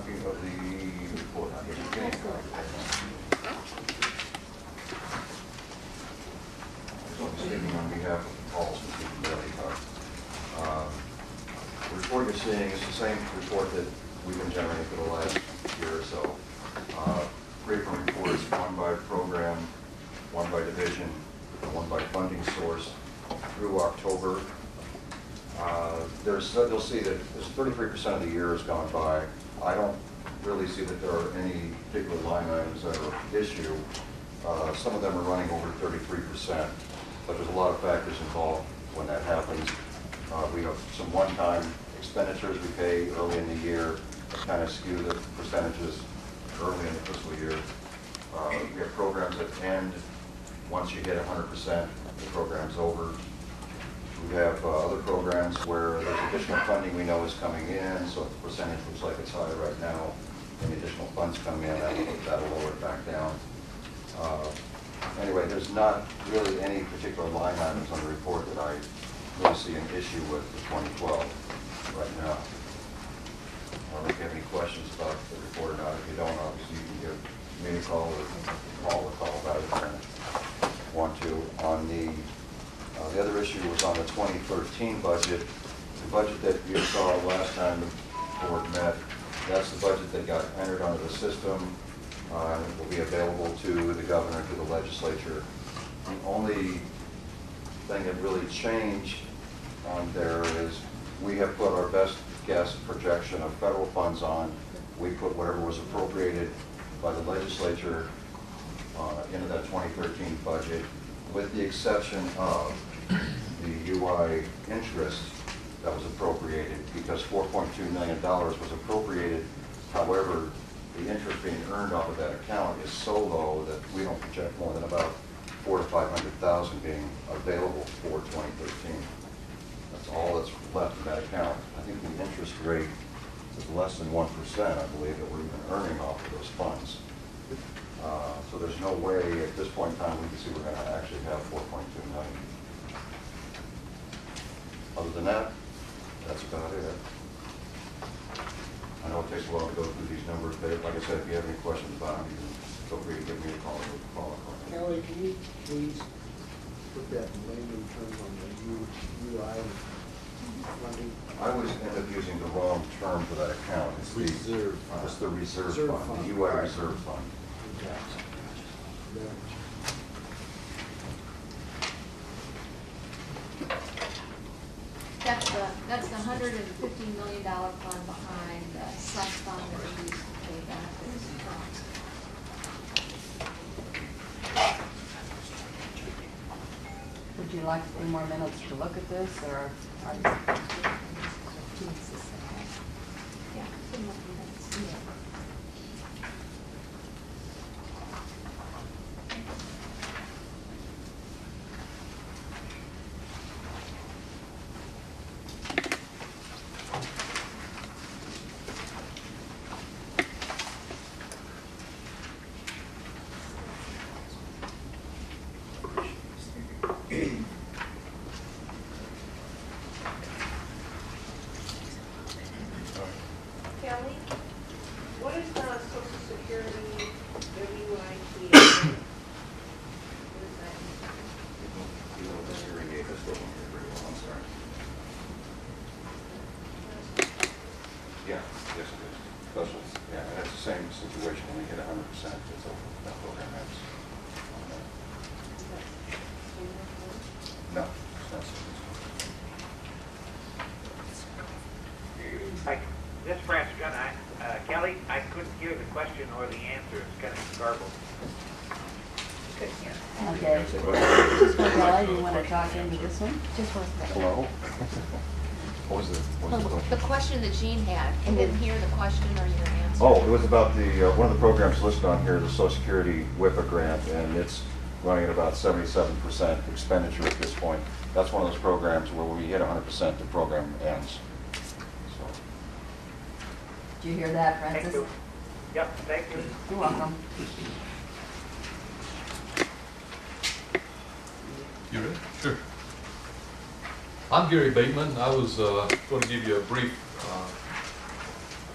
copy of the report. I'll get you a copy. So I'm speaking on behalf of the Paul's the report you're seeing is the same report that we've been generating for the last year or so. Frequent reports, one by program, one by division, one by funding source through October. You'll see that 33% of the year has gone by. I don't really see that there are any particular line items that are issue. Some of them are running over 33%, but there's a lot of factors involved when that happens. We have some one-time expenditures we pay early in the year that kind of skew the percentages early in the fiscal year. We have programs that end once you hit 100%, the program's over. We have other programs where there's additional funding we know is coming in, so if the percentage looks like it's high right now, and additional funds come in, that'll lower it back down. Anyway, there's not really any particular line items on the report that I really see an issue with for 2012 right now. I don't know if you have any questions about the report or not. If you don't, obviously you can give me a call or call about it if you want to. On the other issue was on the 2013 budget. The budget that you saw last time the board met, that's the budget that got entered onto the system. It will be available to the governor, to the legislature. The only thing that really changed on there is we have put our best guess projection of federal funds on. We put whatever was appropriated by the legislature into that 2013 budget, with the exception of the UI interest that was appropriated, because $4.2 million was appropriated. However, the interest being earned off of that account is so low that we don't project more than about $400,000 to $500,000 being available for 2013. That's all that's left in that account. I think the interest rate is less than 1%, I believe, that we're even earning off of those funds. So there's no way at this point in time we can see we're going to actually have $4.2 million. Other than that, that's about it. I know it takes a while to go through these numbers, but like I said, if you have any questions about them, you can feel free to give me a call or call. Kelly, can you please put that in layman terms on the UI funding? I always end up using the wrong term for that account. It's Reserve. It's the reserve fund, Fund. the UI reserve fund. That's the $150 million fund behind the SEC fund that we use to pay benefits from. Would you like a few more minutes to look at this, or are you? Yeah, 2 more minutes. Yeah. Kelly, what is the Social Security WIT? What is that? You know, this hearing aid, I still don't hear very well, I'm sorry. Yeah, yes it is. Special, yeah, and it's the same situation when we hit 100%, it's over, that program ends. No, it's not. Hi, this is Francis Gunn. Kelly, I couldn't hear the question or the answer. It's kind of garbled. Couldn't hear. Okay. Just one, Kelly, do you want to talk into this one? Just one second. Hello? What was the question? The question that Jean had, I didn't hear the question or your answer. Oh, it was about the, one of the programs listed on here, the Social Security WIPA grant, and it's running at about 77% expenditure at this point. That's one of those programs where when we hit 100%, the program ends. So, Did you hear that, Thank Francis? you. Yep, thank you. You're welcome. You ready? Sure. I'm Gary Bateman. I was going to give you a brief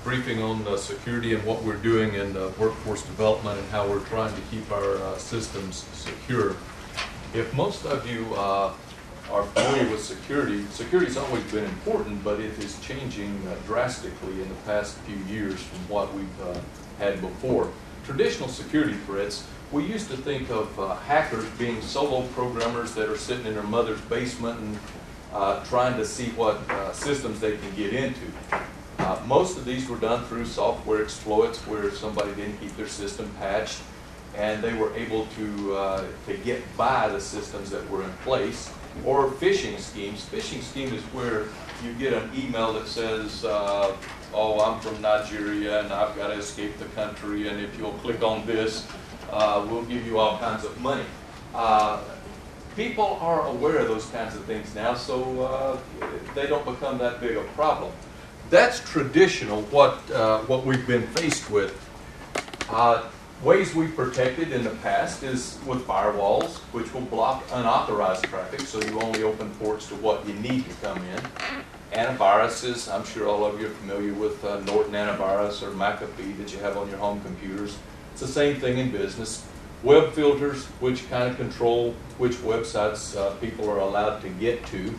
briefing on security and what we're doing in workforce development and how we're trying to keep our systems secure. If most of you are familiar with security, security's always been important, but it is changing drastically in the past few years from what we've had before. Traditional security threats, we used to think of hackers being solo programmers that are sitting in their mother's basement and trying to see what systems they can get into. Most of these were done through software exploits where somebody didn't keep their system patched and they were able to get by the systems that were in place. Or phishing schemes. Phishing scheme is where you get an email that says, oh, I'm from Nigeria and I've got to escape the country, and if you'll click on this, we'll give you all kinds of money. People are aware of those kinds of things now, so they don't become that big a problem. That's traditional, what we've been faced with. Ways we've protected in the past is with firewalls, which will block unauthorized traffic, so you only open ports to what you need to come in. Antiviruses, I'm sure all of you are familiar with Norton Antivirus or McAfee that you have on your home computers. It's the same thing in business. Web filters, which kind of control which websites people are allowed to get to.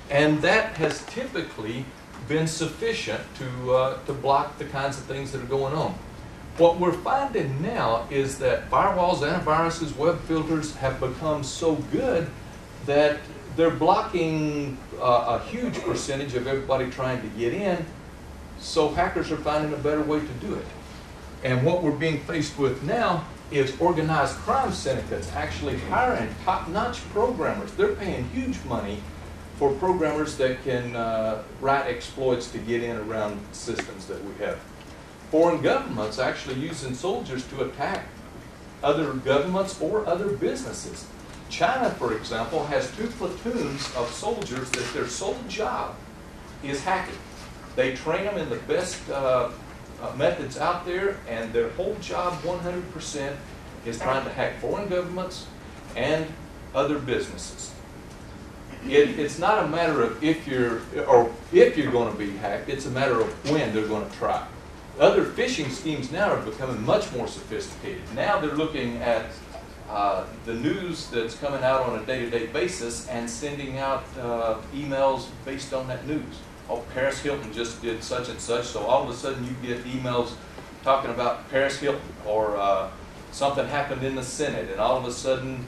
And that has typically been sufficient to block the kinds of things that are going on. What we're finding now is that firewalls, antiviruses, web filters have become so good that they're blocking a huge percentage of everybody trying to get in, so hackers are finding a better way to do it. And what we're being faced with now is organized crime syndicates actually hiring top-notch programmers. They're paying huge money for programmers that can write exploits to get in around systems that we have. Foreign governments actually using soldiers to attack other governments or other businesses. China, for example, has 2 platoons of soldiers that their sole job is hacking. They train them in the best methods out there, and their whole job 100% is trying to hack foreign governments and other businesses. It's not a matter of if you're going to be hacked, it's a matter of when they're going to try. Other phishing schemes now are becoming much more sophisticated. Now they're looking at the news that's coming out on a day-to-day basis and sending out emails based on that news. Oh, Paris Hilton just did such and such, so all of a sudden you get emails talking about Paris Hilton, or something happened in the Senate, and all of a sudden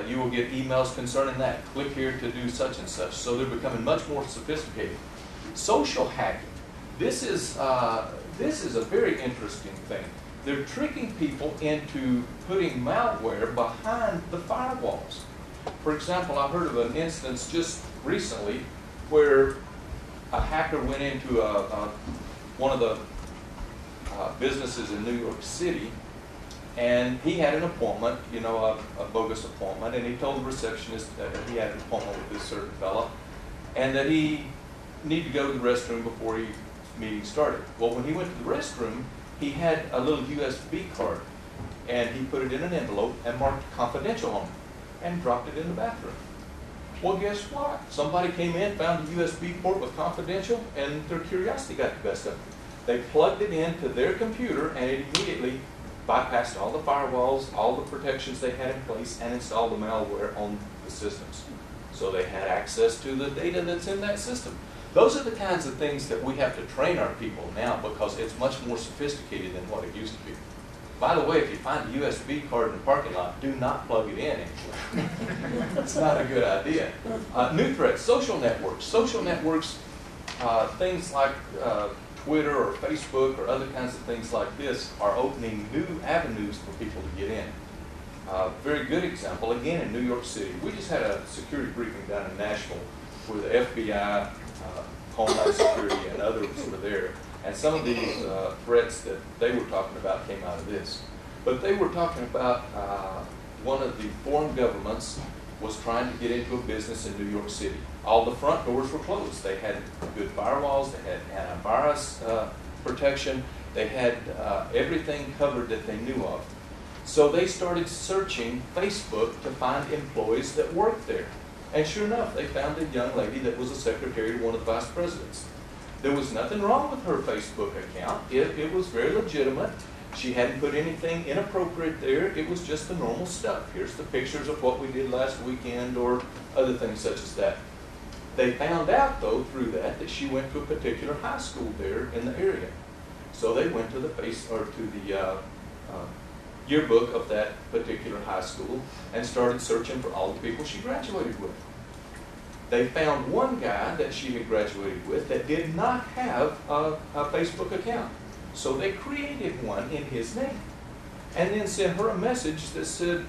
you will get emails concerning that. Click here to do such and such. So they're becoming much more sophisticated. Social hacking. This is a very interesting thing. They're tricking people into putting malware behind the firewalls. For example, I heard of an instance just recently where a hacker went into one of the businesses in New York City, and he had an appointment, you know, a bogus appointment, and he told the receptionist that he had an appointment with this certain fellow, and that he needed to go to the restroom before he meeting started. Well, when he went to the restroom, he had a little USB card, and he put it in an envelope and marked confidential on it and dropped it in the bathroom. Well, guess what? Somebody came in, found a USB port with confidential, and their curiosity got the best of them. They plugged it into their computer, and it immediately bypassed all the firewalls, all the protections they had in place, and installed the malware on the systems. So they had access to the data that's in that system. Those are the kinds of things that we have to train our people now, because it's much more sophisticated than what it used to be. By the way, if you find a USB card in the parking lot, do not plug it in anywhere. It's not a good idea. New threats, social networks. Social networks, things like Twitter or Facebook or other kinds of things like this are opening new avenues for people to get in. Very good example, again in New York City. We just had a security briefing down in Nashville where the FBI, Homeland Security, and others were there. And some of these threats that they were talking about came out of this. But they were talking about one of the foreign governments was trying to get into a business in New York City. All the front doors were closed. They had good firewalls, they had antivirus protection, they had everything covered that they knew of. So they started searching Facebook to find employees that worked there. And sure enough, they found a young lady that was a secretary to one of the vice presidents. There was nothing wrong with her Facebook account. It was very legitimate. She hadn't put anything inappropriate there. It was just the normal stuff. Here's the pictures of what we did last weekend or other things such as that. They found out, though, through that she went to a particular high school there in the area. So they went to the yearbook of that particular high school and started searching for all the people she graduated with. They found one guy that she had graduated with that did not have a Facebook account. So they created one in his name and then sent her a message that said,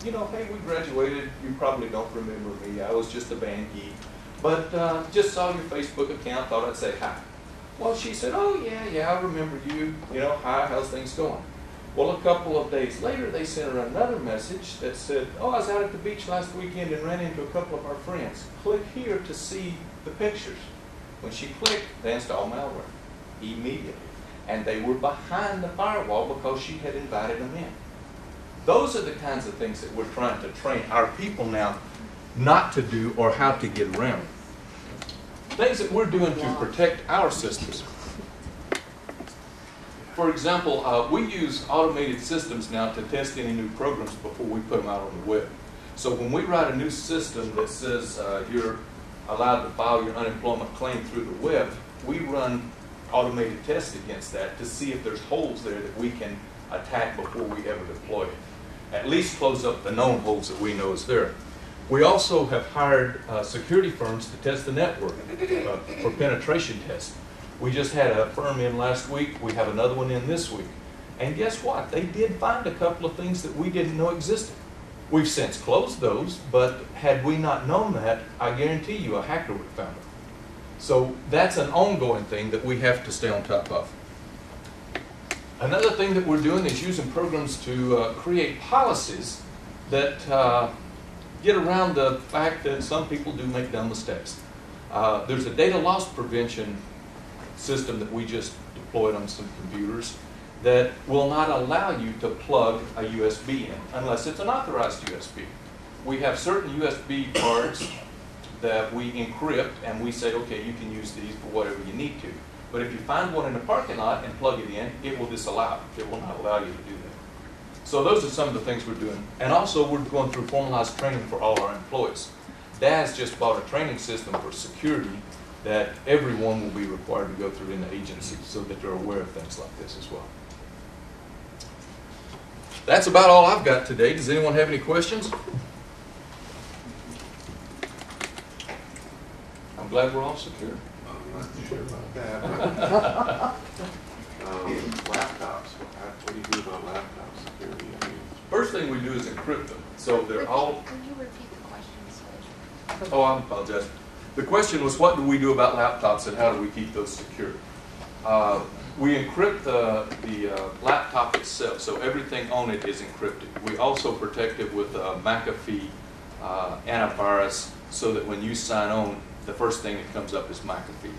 you know, hey, we graduated. You probably don't remember me. I was just a band geek. But just saw your Facebook account, thought I'd say hi. Well, she said, oh, yeah, I remember you. You know, hi, how's things going? Well, a couple of days later, they sent her another message that said, oh, I was out at the beach last weekend and ran into a couple of our friends. Click here to see the pictures. When she clicked, they installed malware immediately. And they were behind the firewall because she had invited them in. Those are the kinds of things that we're trying to train our people now not to do or how to get around. Things that we're doing to protect our systems. For example, we use automated systems now to test any new programs before we put them out on the web. So when we write a new system that says you're allowed to file your unemployment claim through the web, we run automated tests against that to see if there's holes there that we can attack before we ever deploy it. At least close up the known holes that we know is there. We also have hired security firms to test the network for penetration tests. We just had a firm in last week. We have another one in this week. And guess what? They did find a couple of things that we didn't know existed. We've since closed those, but had we not known that, I guarantee you a hacker would have found them. So that's an ongoing thing that we have to stay on top of. Another thing that we're doing is using programs to create policies that get around the fact that some people do make dumb mistakes. There's a data loss prevention system that we just deployed on some computers that will not allow you to plug a USB in unless it's an authorized USB. We have certain USB cards that we encrypt and we say, okay, you can use these for whatever you need to. But if you find one in the parking lot and plug it in, it will disallow it. It will not allow you to do that. So those are some of the things we're doing. And also we're going through formalized training for all our employees. DAS just bought a training system for security that everyone will be required to go through in the agency so that they're aware of things like this as well. That's about all I've got today. Does anyone have any questions? I'm glad we're all secure. I'm not sure about that. Laptops. What do you do about laptop security? I mean, First thing we do is encrypt them. So they're all... Could you repeat the question, Oh, I apologize. The question was, what do we do about laptops and how do we keep those secure? We encrypt the laptop itself, so everything on it is encrypted. We also protect it with a McAfee antivirus so that when you sign on, the first thing that comes up is McAfee.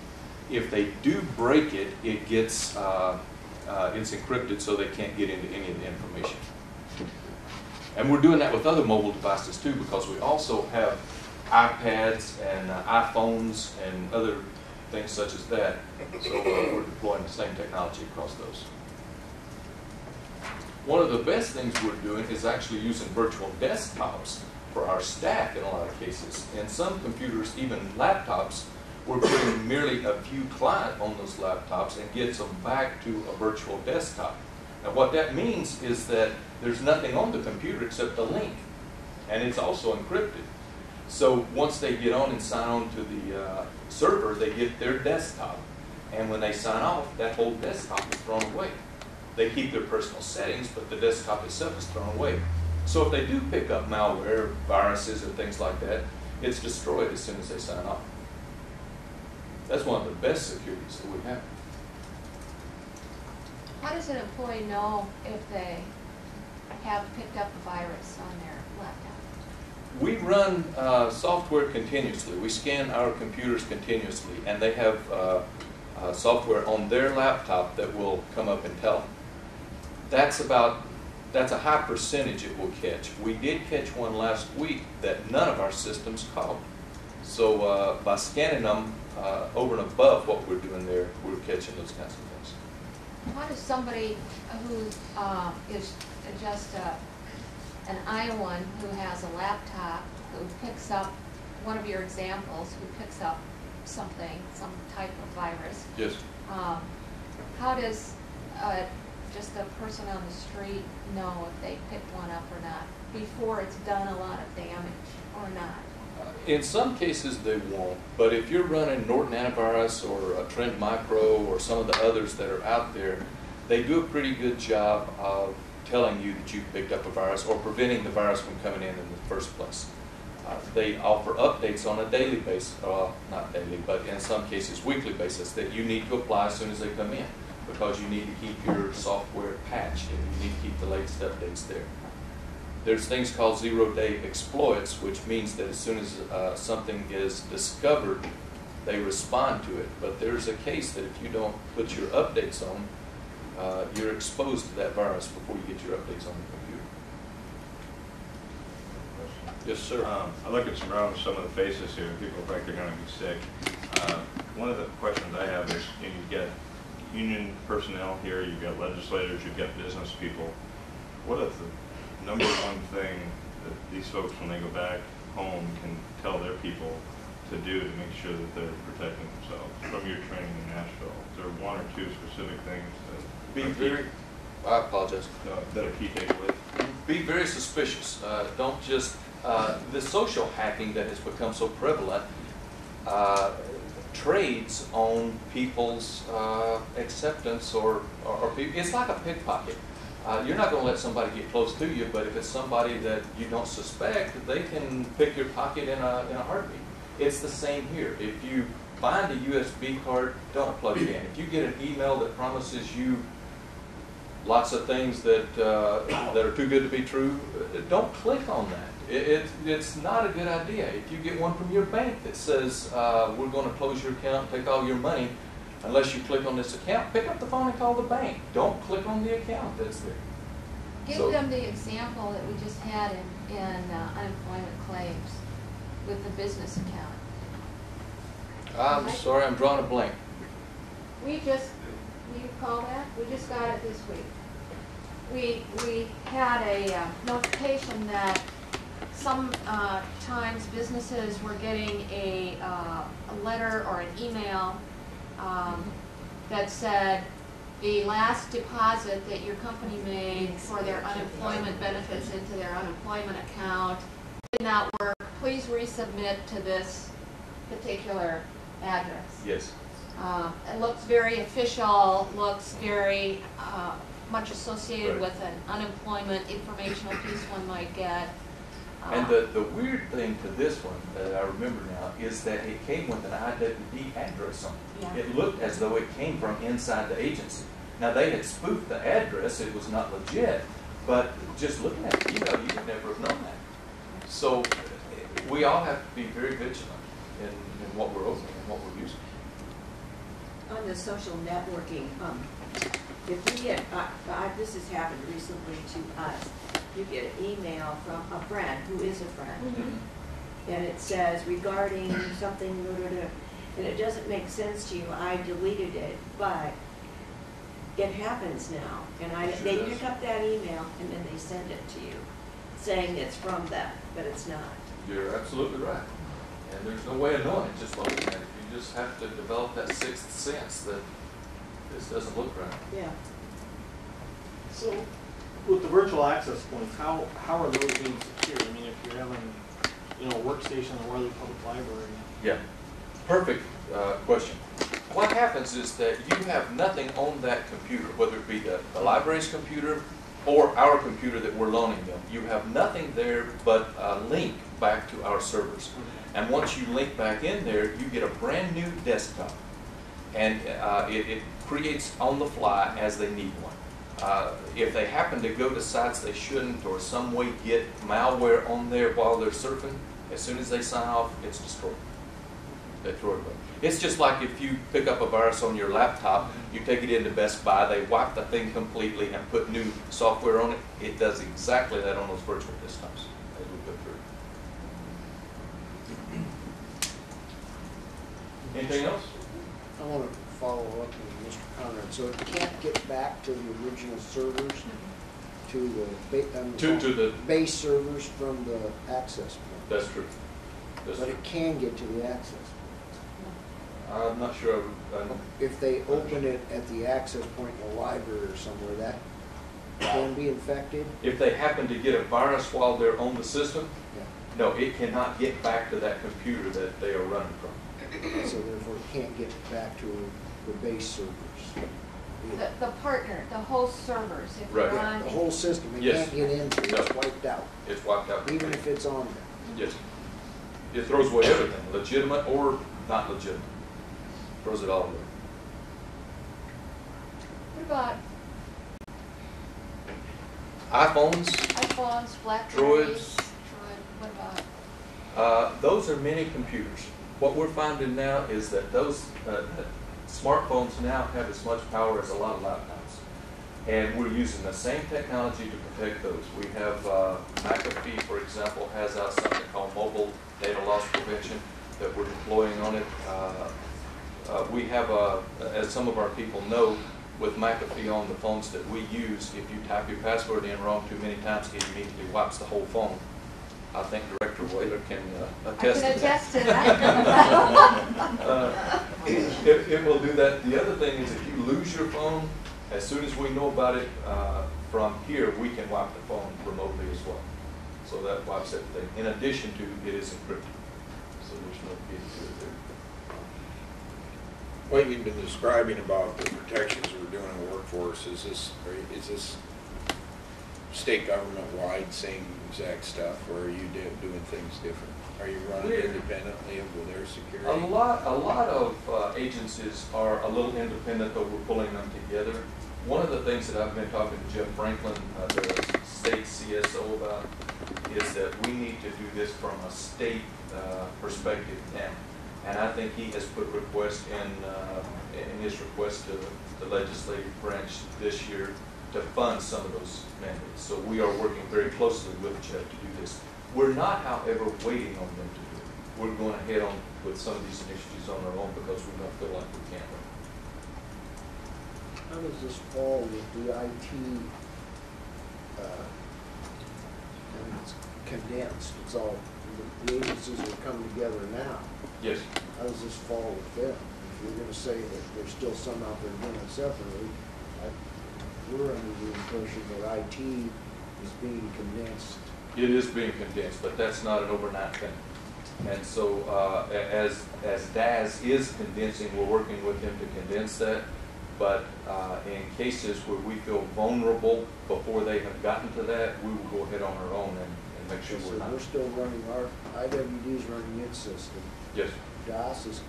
If they do break it, it gets it's encrypted so they can't get into any of the information. And we're doing that with other mobile devices too, because we also have iPads and iPhones and other things such as that. So we're deploying the same technology across those. One of the best things we're doing is actually using virtual desktops for our staff in a lot of cases. In some computers, even laptops, we're putting merely a few clients on those laptops and gets them back to a virtual desktop. Now what that means is that there's nothing on the computer except a link, and it's also encrypted. So once they get on and sign on to the server, they get their desktop. And when they sign off, that whole desktop is thrown away. They keep their personal settings, but the desktop itself is thrown away. So if they do pick up malware, viruses, or things like that, it's destroyed as soon as they sign off. That's one of the best securities that we have. How does an employee know if they have picked up a virus on their laptop? We run software continuously. We scan our computers continuously, and they have software on their laptop that will come up and tell them. That's a high percentage it will catch. We did catch one last week that none of our systems caught. So by scanning them over and above what we're doing there, we're catching those kinds of things. How does somebody who is just an Iowan who has a laptop, who picks up, one of your examples, who picks up something, some type of virus, Yes. how does just a person on the street know if they pick one up or not before it's done a lot of damage or not? In some cases they won't, but if you're running Norton Antivirus or Trend Micro or some of the others that are out there, they do a pretty good job of telling you that you picked up a virus or preventing the virus from coming in the first place. They offer updates on a daily basis, not daily, but in some cases weekly basis, that you need to apply as soon as they come in, because you need to keep your software patched and you need to keep the latest updates there. There's things called zero-day exploits, which means that as soon as something is discovered, they respond to it. But there's a case that if you don't put your updates on, you're exposed to that virus before you get your updates on the computer. Yes, sir. I look at some of the faces here, and people look like they're going to be sick. One of the questions I have is, you get union personnel here, you've got legislators, you've got business people. What is the number one thing that these folks, when they go back home, can tell their people to do to make sure that they're protecting themselves from your training in Nashville? Is there one or two specific things I apologize. that are key takeaways? Be very suspicious. Don't just, the social hacking that has become so prevalent trades on people's acceptance or people. It's like a pickpocket. You're not going to let somebody get close to you, but if it's somebody that you don't suspect, they can pick your pocket in a heartbeat. It's the same here. If you find a USB card, don't plug it in. If you get an email that promises you lots of things that are too good to be true, don't click on that. It's not a good idea. If you get one from your bank that says, we're going to close your account, take all your money, unless you click on this account, pick up the phone and call the bank. Don't click on the account that's there. Give them the example that we just had in unemployment claims with the business account. I'm sorry, I'm drawing a blank. We just, do you call that? We just got it this week. We had a notification that sometimes businesses were getting a letter or an email that said the last deposit that your company made for their unemployment benefits into their unemployment account did not work. Please resubmit to this particular address. Yes. It looks very official, looks very much associated Right. with an unemployment informational piece one might get. And the weird thing to this one that I remember now is that it came with an IWD address on it. Yeah. It looked as though it came from inside the agency. Now they had spoofed the address, it was not legit, but just looking at the email, you would never have known that. So we all have to be very vigilant in what we're opening and what we're using. On the social networking, if we get, this has happened recently to us, you get an email from a friend who is a friend, Mm-hmm. and it says regarding something, and it doesn't make sense to you, I deleted it, but it happens now, and Sure they does. pick up that email and then they send it to you, saying it's from them, but it's not. You're absolutely right. And there's no way of knowing it just looking at it. You just have to develop that sixth sense that this doesn't look right. Yeah. So, with the virtual access points, how are those being secured? I mean, if you're having, a workstation in a Worley Public Library. Yeah, perfect question. What happens is that you have nothing on that computer, whether it be the library's computer or our computer that we're loaning them. You have nothing there but a link back to our servers. And once you link back in there, you get a brand new desktop. And it creates on the fly as they need one. If they happen to go to sites they shouldn't or some way get malware on there while they're surfing, as soon as they sign off, it's destroyed. They throw it away. It's just like if you pick up a virus on your laptop, you take it into Best Buy, they wipe the thing completely and put new software on it. It does exactly that on those virtual desktops as we go through. Anything else? I want to follow up with Mr. Conrad. So it can't get back to the original servers, to the base servers from the access point? That's true. But it can get to the access point. I'm not sure. If they open it at the access point in the library or somewhere, that can be infected? If they happen to get a virus while they're on the system, Yeah. no, it cannot get back to that computer that they are running from. So therefore it can't get back to the base servers? The partner, the host servers, if Right. you're on. The whole system, it Yes. can't get into it, it's No. wiped out, It's wiped out. even if it's on there. Yes. It throws away everything, legitimate or not legitimate. Throws it all away. What about iPhones, iPhones, Blackberries? Droids. What about? Those are mini computers. What we're finding now is that those smartphones now have as much power as a lot of laptops. And we're using the same technology to protect those. We have McAfee, for example, has out something called mobile data loss prevention that we're deploying on it. We have, as some of our people know, with McAfee on the phones that we use, if you type your password in wrong too many times, it immediately wipes the whole phone. I think Director Whaler can attest to that. I can attest to that. It will do that. The other thing is if you lose your phone, as soon as we know about it from here, we can wipe the phone remotely as well. So that wipes everything. In addition to, it is encrypted. So there's no key to it there. What you've been describing about the protections we're doing in the workforce, is this state government-wide same exact stuff, or are you doing things different? Are you running independently of their security? A lot of agencies are a little independent, though we're pulling them together. One of the things that I've been talking to Jeff Franklin, the state CSO, about is that we need to do this from a state perspective now. And I think he has put requests in his request to the legislative branch this year to fund some of those mandates. So we are working very closely with Jeff to do this. We're not, however, waiting on them to do it. We're going ahead on with some of these initiatives on our own because we don't feel like we can. How does this fall with the IT, and it's condensed, it's all, the agencies are coming together now. Yes. How does this fall with them? If you're gonna say that there's still some out there doing it separately, we're under the impression that IT is being condensed. It is being condensed, but that's not an overnight thing. And so as DAS is condensing, we're working with them to condense that. But in cases where we feel vulnerable before they have gotten to that, we will go ahead on our own and make sure So we're not. we're still running IWD's running its system. Yes. DAS is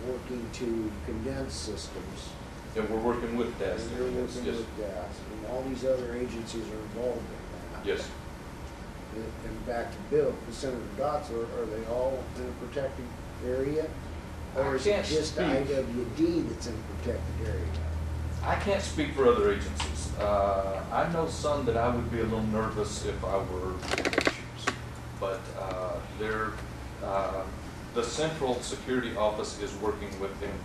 working to condense systems. And we're working with DAS. And you're working Yes. with DAS. And all these other agencies are involved in that. Yes. And back to Bill, Senator Dotts, are they all in a protected area? Or is it can't just speak. IWD that's in a protected area? I can't speak for other agencies. I know some that I would be a little nervous if I were in their shoes. But the Central Security Office is working with them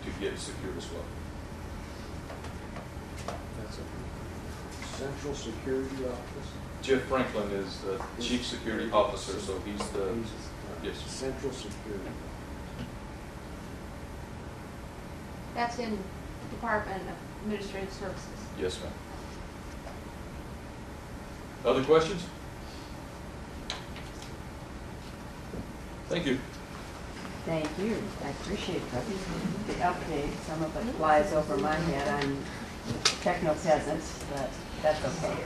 to get secured as well. That's a Central Security Office? Jeff Franklin is the Chief Security Officer, so he's the, yes. Central Security. That's in Department of Administrative Services. Yes, ma'am. Other questions? Thank you. Thank you. I appreciate the update. Some of it flies over my head. I'm techno peasant, but that's okay.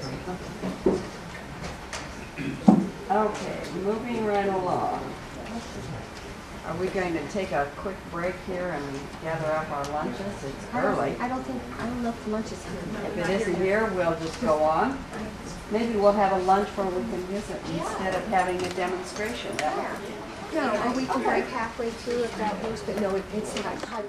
Okay, moving right along. Are we going to take a quick break here and gather up our lunches? It's early. I don't know if lunch is here. If it isn't here, we'll just go on. Maybe we'll have a lunch where we can visit instead of having a demonstration. No, or we can break halfway through if that works, but no, it's not.